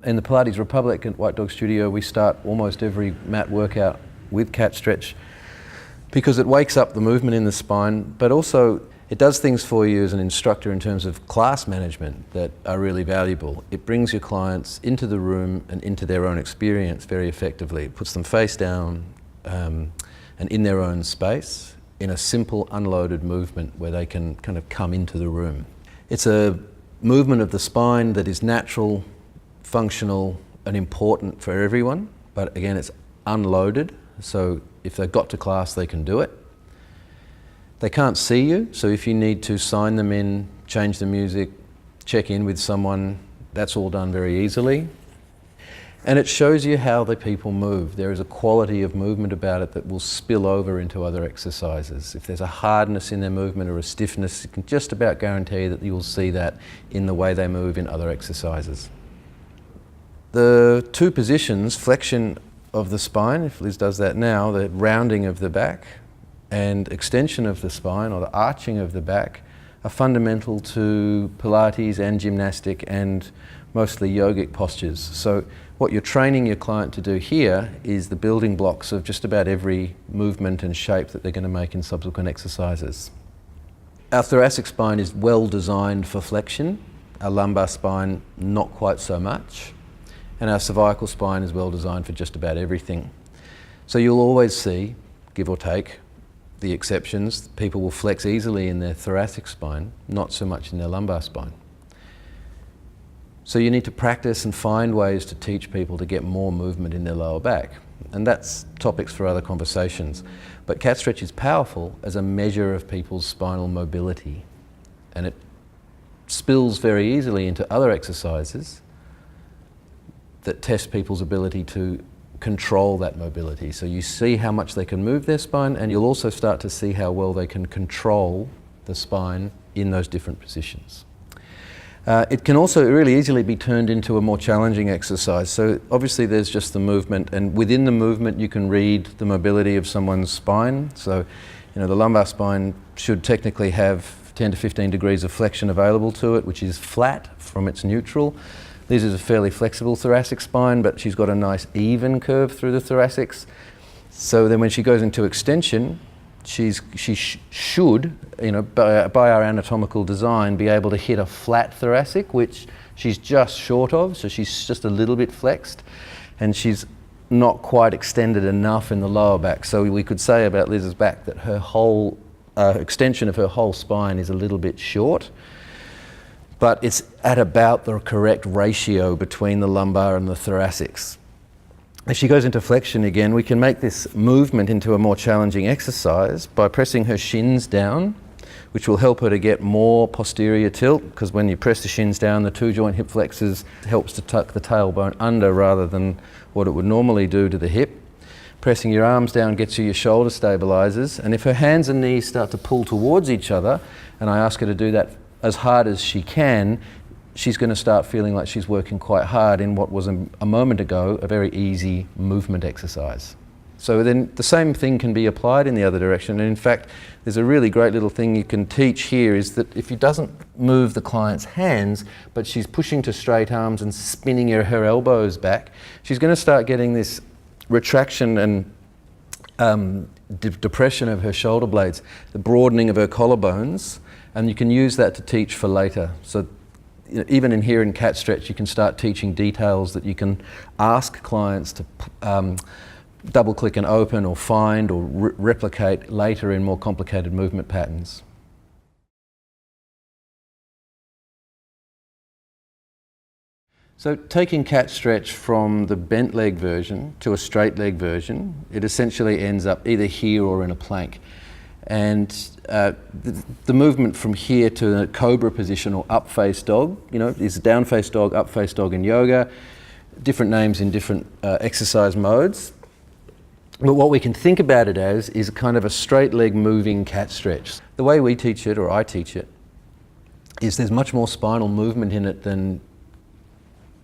In the Pilates Republic at White Dog Studio, we start almost every mat workout with cat stretch because it wakes up the movement in the spine, but also it does things for you as an instructor in terms of class management that are really valuable. It brings your clients into the room and into their own experience very effectively. It puts them face down and in their own space in a simple unloaded movement where they can kind of come into the room. It's a movement of the spine that is natural, functional and important for everyone, but again it's unloaded, so if they've got to class they can do it. They can't see you, so if you need to sign them in, change the music, check in with someone, that's all done very easily. And it shows you how the people move. There is a quality of movement about it that will spill over into other exercises. If there's a hardness in their movement or a stiffness, you can just about guarantee that you'll see that in the way they move in other exercises. The two positions, flexion of the spine, if Liz does that now, the rounding of the back, and extension of the spine, or the arching of the back, are fundamental to Pilates and gymnastic and mostly yogic postures. So what you're training your client to do here is the building blocks of just about every movement and shape that they're going to make in subsequent exercises. Our thoracic spine is well designed for flexion, our lumbar spine not quite so much. And our cervical spine is well designed for just about everything. So you'll always see, give or take, the exceptions. People will flex easily in their thoracic spine, not so much in their lumbar spine. So you need to practice and find ways to teach people to get more movement in their lower back. And that's topics for other conversations. But cat stretch is powerful as a measure of people's spinal mobility. And it spills very easily into other exercises that test people's ability to control that mobility. So you see how much they can move their spine, and you'll also start to see how well they can control the spine in those different positions. It can also really easily be turned into a more challenging exercise. So obviously there's just the movement, and within the movement you can read the mobility of someone's spine. So, the lumbar spine should technically have 10 to 15 degrees of flexion available to it, which is flat from its neutral. This is a fairly flexible thoracic spine, but she's got a nice even curve through the thoracics. So then when she goes into extension, she should, by our anatomical design, be able to hit a flat thoracic, which she's just short of, so she's just a little bit flexed, and she's not quite extended enough in the lower back. So we could say about Liz's back that her whole extension of her whole spine is a little bit short, but it's at about the correct ratio between the lumbar and the thoracics. As she goes into flexion again, we can make this movement into a more challenging exercise by pressing her shins down, which will help her to get more posterior tilt, because when you press the shins down, the two joint hip flexors helps to tuck the tailbone under rather than what it would normally do to the hip. Pressing your arms down gets you your shoulder stabilizers, and if her hands and knees start to pull towards each other, and I ask her to do that as hard as she can, she's going to start feeling like she's working quite hard in what was a moment ago a very easy movement exercise. So then the same thing can be applied in the other direction, and in fact there's a really great little thing you can teach here, is that if she doesn't move the client's hands but she's pushing to straight arms and spinning her elbows back, she's going to start getting this retraction and depression of her shoulder blades, the broadening of her collarbones, and you can use that to teach for later. So even in here in cat stretch, you can start teaching details that you can ask clients to double click and open or find or replicate later in more complicated movement patterns. So taking cat stretch from the bent leg version to a straight leg version, it essentially ends up either here or in a plank. And the movement from here to a cobra position or up face dog, is down face dog, up face dog in yoga, different names in different exercise modes. But what we can think about it as is kind of a straight leg moving cat stretch. The way we teach it, or I teach it, is there's much more spinal movement in it than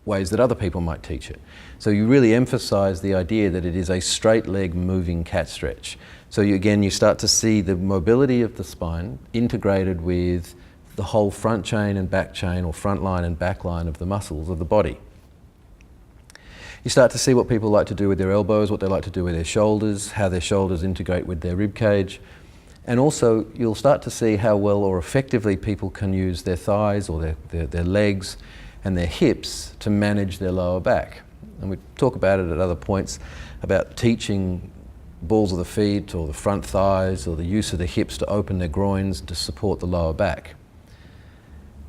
ways that other people might teach it. So you really emphasize the idea that it is a straight leg moving cat stretch. So you start to see the mobility of the spine integrated with the whole front chain and back chain, or front line and back line of the muscles of the body. You start to see what people like to do with their elbows, what they like to do with their shoulders, how their shoulders integrate with their rib cage. And also you'll start to see how well or effectively people can use their thighs or their legs and their hips to manage their lower back. And we talk about it at other points about teaching balls of the feet or the front thighs or the use of the hips to open their groins to support the lower back.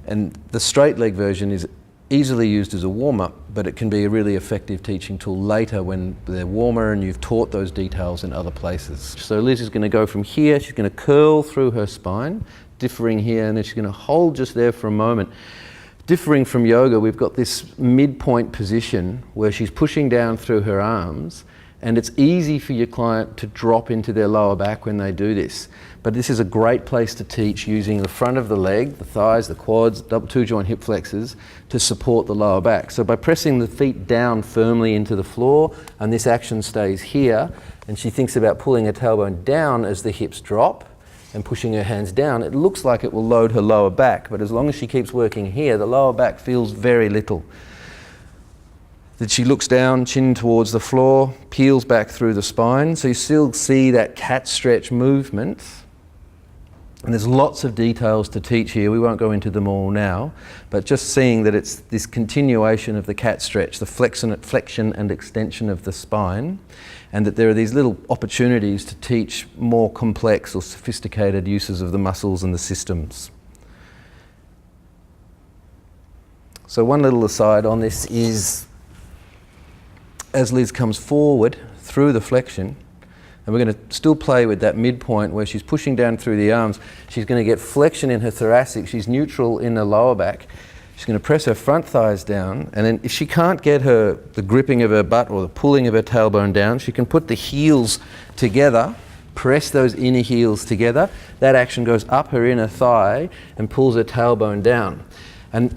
And the straight leg version is easily used as a warm-up, but it can be a really effective teaching tool later when they're warmer and you've taught those details in other places. So Liz is going to go from here, she's going to curl through her spine, differing here, and then she's going to hold just there for a moment. Differing from yoga, we've got this midpoint position where she's pushing down through her arms, and it's easy for your client to drop into their lower back when they do this. But this is a great place to teach using the front of the leg, the thighs, the quads, double two joint hip flexors to support the lower back. So by pressing the feet down firmly into the floor, and this action stays here, and she thinks about pulling her tailbone down as the hips drop and pushing her hands down, it looks like it will load her lower back, but as long as she keeps working here, the lower back feels very little. That she looks down, chin towards the floor, peels back through the spine, so you still see that cat stretch movement. And there's lots of details to teach here, we won't go into them all now, but just seeing that it's this continuation of the cat stretch, the flexion and extension of the spine, and that there are these little opportunities to teach more complex or sophisticated uses of the muscles and the systems. So one little aside on this is, as Liz comes forward through the flexion, and we're going to still play with that midpoint where she's pushing down through the arms, she's going to get flexion in her thoracic, she's neutral in the lower back, she's going to press her front thighs down, and then if she can't get the gripping of her butt or the pulling of her tailbone down, she can put the heels together, press those inner heels together, that action goes up her inner thigh and pulls her tailbone down. And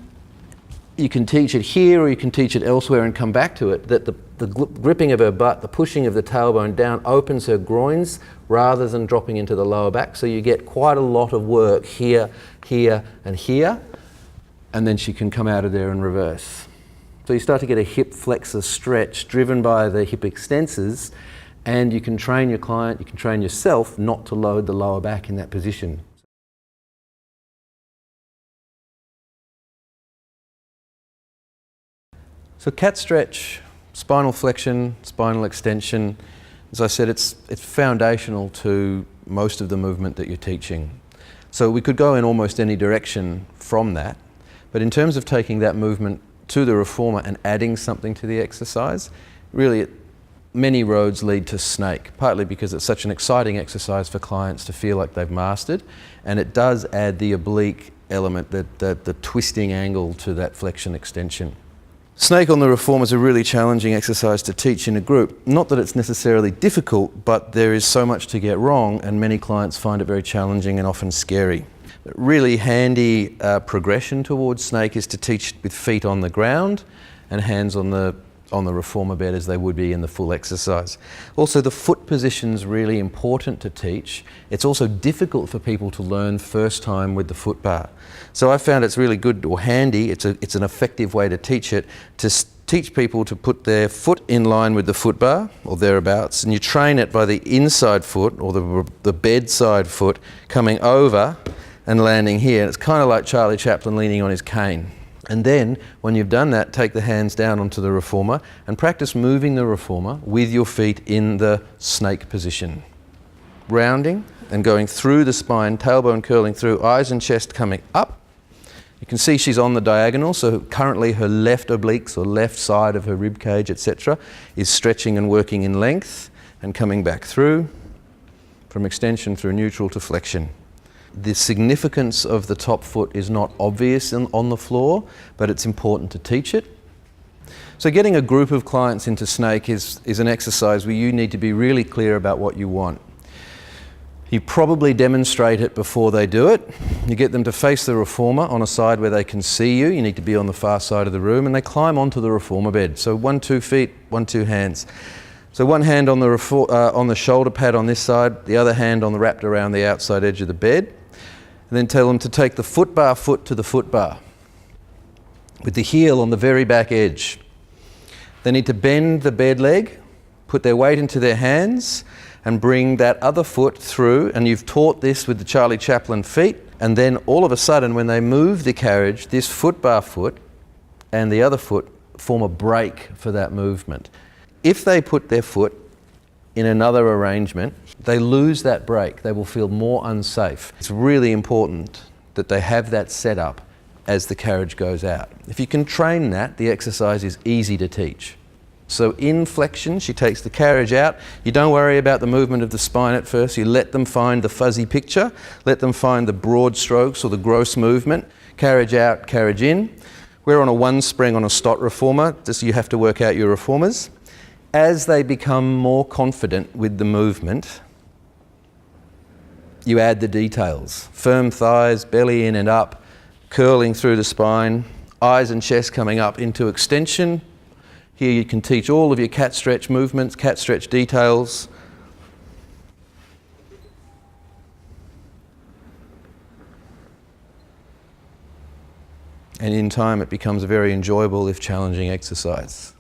you can teach it here or you can teach it elsewhere and come back to it, that the gripping of her butt, the pushing of the tailbone down opens her groins rather than dropping into the lower back. So you get quite a lot of work here, here and here, and then she can come out of there and reverse. So you start to get a hip flexor stretch driven by the hip extensors, and you can train your client, you can train yourself not to load the lower back in that position. So cat stretch, spinal flexion, spinal extension, as I said, it's foundational to most of the movement that you're teaching. So we could go in almost any direction from that, but in terms of taking that movement to the reformer and adding something to the exercise, really many roads lead to snake, partly because it's such an exciting exercise for clients to feel like they've mastered, and it does add the oblique element, the twisting angle to that flexion extension. Snake on the reformer is a really challenging exercise to teach in a group. Not that it's necessarily difficult, but there is so much to get wrong and many clients find it very challenging and often scary. A really handy progression towards snake is to teach with feet on the ground and hands on the reformer bed as they would be in the full exercise. Also, the foot position is really important to teach. It's also difficult for people to learn first time with the foot bar. So I found it's really good or handy, it's an effective way to teach it, to teach people to put their foot in line with the foot bar or thereabouts, and you train it by the inside foot or the bedside foot coming over and landing here. It's kind of like Charlie Chaplin leaning on his cane. And then, when you've done that, take the hands down onto the reformer and practice moving the reformer with your feet in the snake position. Rounding and going through the spine, tailbone curling through, eyes and chest coming up. You can see she's on the diagonal, so currently her left obliques or left side of her rib cage, etc., is stretching and working in length and coming back through, from extension through neutral to flexion. The significance of the top foot is not obvious on the floor, but it's important to teach it. So getting a group of clients into snake is an exercise where you need to be really clear about what you want. You probably demonstrate it before they do it. You get them to face the reformer on a side where they can see you. You need to be on the far side of the room, and they climb onto the reformer bed. So 1, 2 feet, 1, 2 hands. So one hand on the shoulder pad on this side, the other hand wrapped around the outside edge of the bed. And then tell them to take the foot to the foot bar with the heel on the very back edge. They need to bend the bed leg, put their weight into their hands, and bring that other foot through. And you've taught this with the Charlie Chaplin feet. And then all of a sudden, when they move the carriage, this foot bar foot and the other foot form a brake for that movement. If they put their foot in another arrangement, they lose that brake. They will feel more unsafe. It's really important that they have that set up as the carriage goes out. If you can train that, the exercise is easy to teach. So in flexion, she takes the carriage out. You don't worry about the movement of the spine at first. You let them find the fuzzy picture, let them find the broad strokes or the gross movement. Carriage out, carriage in. We're on a one spring on a Stott reformer, so you have to work out your reformers. As they become more confident with the movement, you add the details. Firm thighs, belly in and up, curling through the spine, eyes and chest coming up into extension. Here you can teach all of your cat stretch movements, cat stretch details. And in time it becomes a very enjoyable, if challenging, exercise.